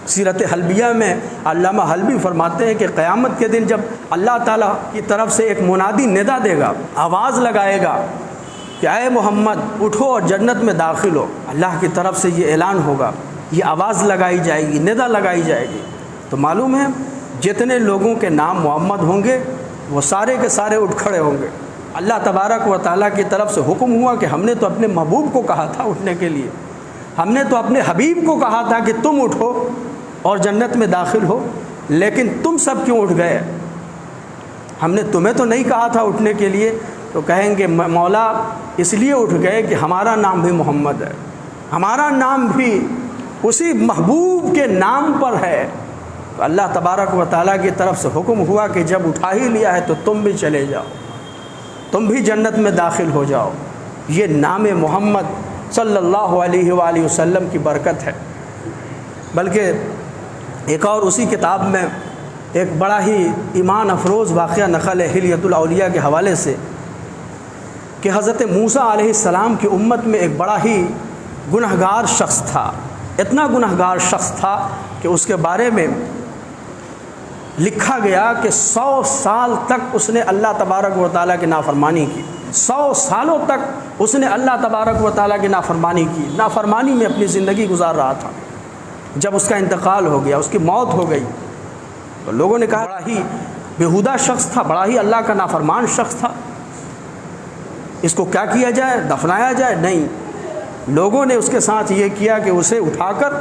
سیرت حلبیہ میں علامہ حلبی فرماتے ہیں کہ قیامت کے دن جب اللہ تعالیٰ کی طرف سے ایک منادی ندا دے گا، آواز لگائے گا کہ اے محمد اٹھو اور جنت میں داخل ہو، اللہ کی طرف سے یہ اعلان ہوگا، یہ آواز لگائی جائے گی، ندا لگائی جائے گی، تو معلوم ہے جتنے لوگوں کے نام محمد ہوں گے وہ سارے کے سارے اٹھ کھڑے ہوں گے۔ اللہ تبارک و تعالیٰ کی طرف سے حکم ہوا کہ ہم نے تو اپنے محبوب کو کہا تھا اٹھنے کے لیے، ہم نے تو اپنے حبیب کو کہا تھا کہ تم اٹھو اور جنت میں داخل ہو، لیکن تم سب کیوں اٹھ گئے؟ ہم نے تمہیں تو نہیں کہا تھا اٹھنے کے لیے۔ تو کہیں گے مولا اس لیے اٹھ گئے کہ ہمارا نام بھی محمد ہے، ہمارا نام بھی اسی محبوب کے نام پر ہے۔ تو اللہ تبارک و تعالیٰ کی طرف سے حکم ہوا کہ جب اٹھا ہی لیا ہے تو تم بھی چلے جاؤ، تم بھی جنت میں داخل ہو جاؤ۔ یہ نام محمد صلی اللہ علیہ وآلہ وسلم کی برکت ہے۔ بلکہ ایک اور اسی کتاب میں ایک بڑا ہی ایمان افروز واقعہ نقل ہے حلیۃ الاولیاء کے حوالے سے کہ حضرت موسیٰ علیہ السلام کی امت میں ایک بڑا ہی گنہگار شخص تھا، اتنا گنہگار شخص تھا کہ اس کے بارے میں لکھا گیا کہ 100 سال تک اس نے اللہ تبارک و تعالیٰ کی نافرمانی کی، 100 سالوں تک اس نے اللہ تبارک و تعالیٰ کی نافرمانی کی، نافرمانی میں اپنی زندگی گزار رہا تھا۔ جب اس کا انتقال ہو گیا، اس کی موت ہو گئی، تو لوگوں نے کہا بڑا ہی بیہودہ شخص تھا، بڑا ہی اللہ کا نافرمان شخص تھا، اس کو کیا کیا جائے، دفنایا جائے؟ نہیں، لوگوں نے اس کے ساتھ یہ کیا کہ اسے اٹھا کر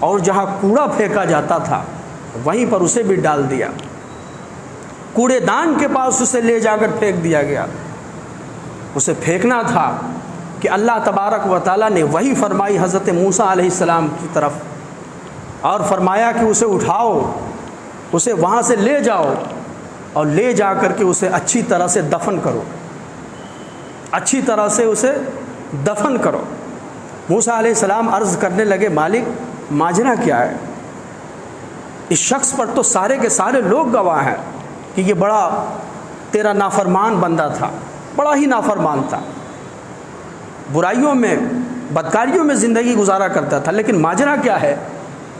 اور جہاں کوڑا پھینکا جاتا تھا وہیں پر اسے بھی ڈال دیا، کوڑے دان کے پاس اسے لے جا کر پھینک دیا گیا۔ اسے پھینکنا تھا کہ اللہ تبارک و تعالیٰ نے وحی فرمائی حضرت موسیٰ علیہ السلام کی طرف اور فرمایا کہ اسے اٹھاؤ، اسے وہاں سے لے جاؤ اور لے جا کر کے اسے اچھی طرح سے دفن کرو، اچھی طرح سے اسے دفن کرو۔ موسیٰ علیہ السلام عرض کرنے لگے مالک ماجرا کیا ہے؟ اس شخص پر تو سارے کے سارے لوگ گواہ ہیں کہ یہ بڑا تیرا نافرمان بندہ تھا، بڑا ہی نافرمان تھا، برائیوں میں بدکاریوں میں زندگی گزارا کرتا تھا، لیکن ماجرا کیا ہے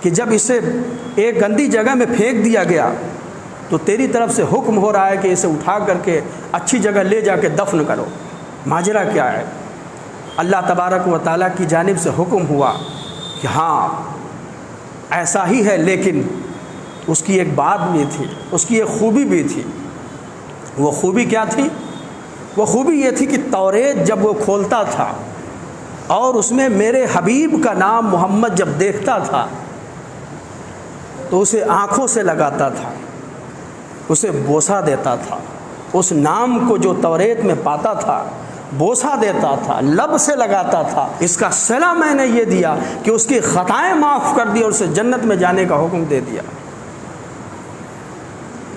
کہ جب اسے ایک گندی جگہ میں پھینک دیا گیا تو تیری طرف سے حکم ہو رہا ہے کہ اسے اٹھا کر کے اچھی جگہ لے جا کے دفن کرو، ماجرا کیا ہے؟ اللہ تبارک و تعالیٰ کی جانب سے حکم ہوا کہ ہاں ایسا ہی ہے، لیکن اس کی ایک بات بھی تھی، اس کی ایک خوبی بھی تھی۔ وہ خوبی کیا تھی؟ وہ خوبی یہ تھی کہ توریت جب وہ کھولتا تھا اور اس میں میرے حبیب کا نام محمد جب دیکھتا تھا تو اسے آنکھوں سے لگاتا تھا، اسے بوسہ دیتا تھا، اس نام کو جو توریت میں پاتا تھا بوسہ دیتا تھا، لب سے لگاتا تھا۔ اس کا صلہ میں نے یہ دیا کہ اس کی خطائیں معاف کر دی اور اسے جنت میں جانے کا حکم دے دیا۔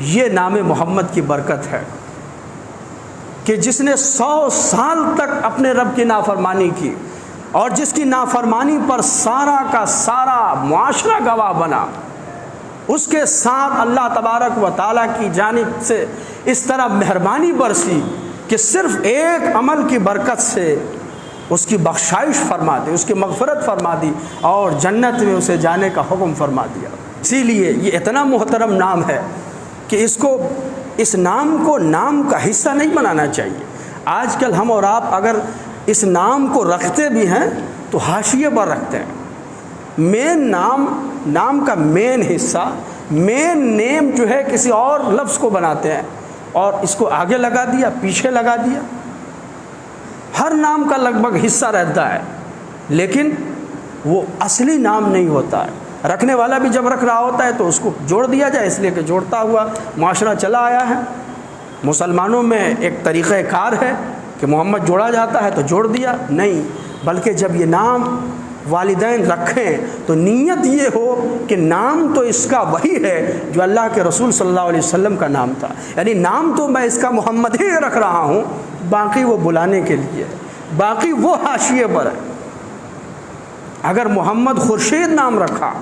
یہ نام محمد کی برکت ہے کہ جس نے 100 سال تک اپنے رب کی نافرمانی کی اور جس کی نافرمانی پر سارا کا سارا معاشرہ گواہ بنا، اس کے ساتھ اللہ تبارک و تعالیٰ کی جانب سے اس طرح مہربانی برسی کہ صرف ایک عمل کی برکت سے اس کی بخشائش فرما دی، اس کی مغفرت فرما دی اور جنت میں اسے جانے کا حکم فرما دیا۔ اسی لیے یہ اتنا محترم نام ہے کہ اس نام کو نام کا حصہ نہیں بنانا چاہیے۔ آج کل ہم اور آپ اگر اس نام کو رکھتے بھی ہیں تو حاشیے پر رکھتے ہیں۔ مین نام کا مین حصہ، مین نیم جو ہے کسی اور لفظ کو بناتے ہیں اور اس کو آگے لگا دیا، پیچھے لگا دیا۔ ہر نام کا لگ بھگ حصہ رہتا ہے لیکن وہ اصلی نام نہیں ہوتا ہے۔ رکھنے والا بھی جب رکھ رہا ہوتا ہے تو اس کو جوڑ دیا جائے، اس لیے کہ جوڑتا ہوا معاشرہ چلا آیا ہے۔ مسلمانوں میں ایک طریقہ کار ہے کہ محمد جوڑا جاتا ہے تو جوڑ دیا، نہیں، بلکہ جب یہ نام والدین رکھیں تو نیت یہ ہو کہ نام تو اس کا وہی ہے جو اللہ کے رسول صلی اللہ علیہ وسلم کا نام تھا، یعنی نام تو میں اس کا محمد ہی رکھ رہا ہوں، باقی وہ بلانے کے لیے، باقی وہ حاشیے پر ہے۔ اگر محمد خورشید نام رکھا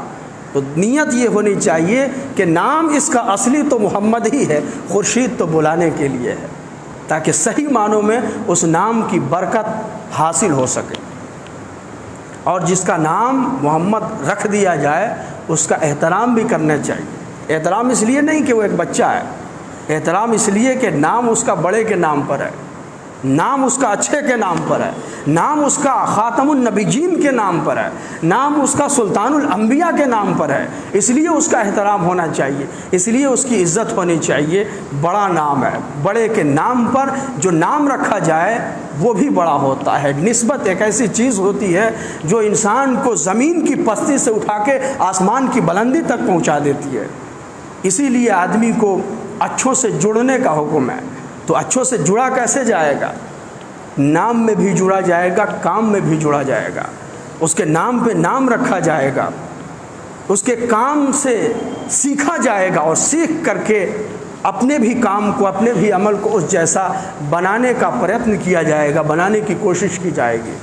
تو نیت یہ ہونی چاہیے کہ نام اس کا اصلی تو محمد ہی ہے، خورشید تو بلانے کے لیے ہے، تاکہ صحیح معنوں میں اس نام کی برکت حاصل ہو سکے۔ اور جس کا نام محمد رکھ دیا جائے اس کا احترام بھی کرنا چاہیے۔ احترام اس لیے نہیں کہ وہ ایک بچہ ہے، احترام اس لیے کہ نام اس کا بڑے کے نام پر ہے، نام اس کا اچھے کے نام پر ہے، نام اس کا خاتم النبیین کے نام پر ہے، نام اس کا سلطان الانبیاء کے نام پر ہے، اس لیے اس کا احترام ہونا چاہیے، اس لیے اس کی عزت ہونی چاہیے۔ بڑا نام ہے، بڑے کے نام پر جو نام رکھا جائے وہ بھی بڑا ہوتا ہے۔ نسبت ایک ایسی چیز ہوتی ہے جو انسان کو زمین کی پستی سے اٹھا کے آسمان کی بلندی تک پہنچا دیتی ہے۔ اسی لیے آدمی کو اچھوں سے جڑنے کا حکم ہے۔ تو اچھوں سے جڑا کیسے جائے گا؟ نام میں بھی جڑا جائے گا، کام میں بھی جڑا جائے گا، اس کے نام پہ نام رکھا جائے گا، اس کے کام سے سیکھا جائے گا، اور سیکھ کر کے اپنے بھی کام کو، اپنے بھی عمل کو اس جیسا بنانے کا پریتن کیا جائے گا، بنانے کی کوشش کی جائے گی۔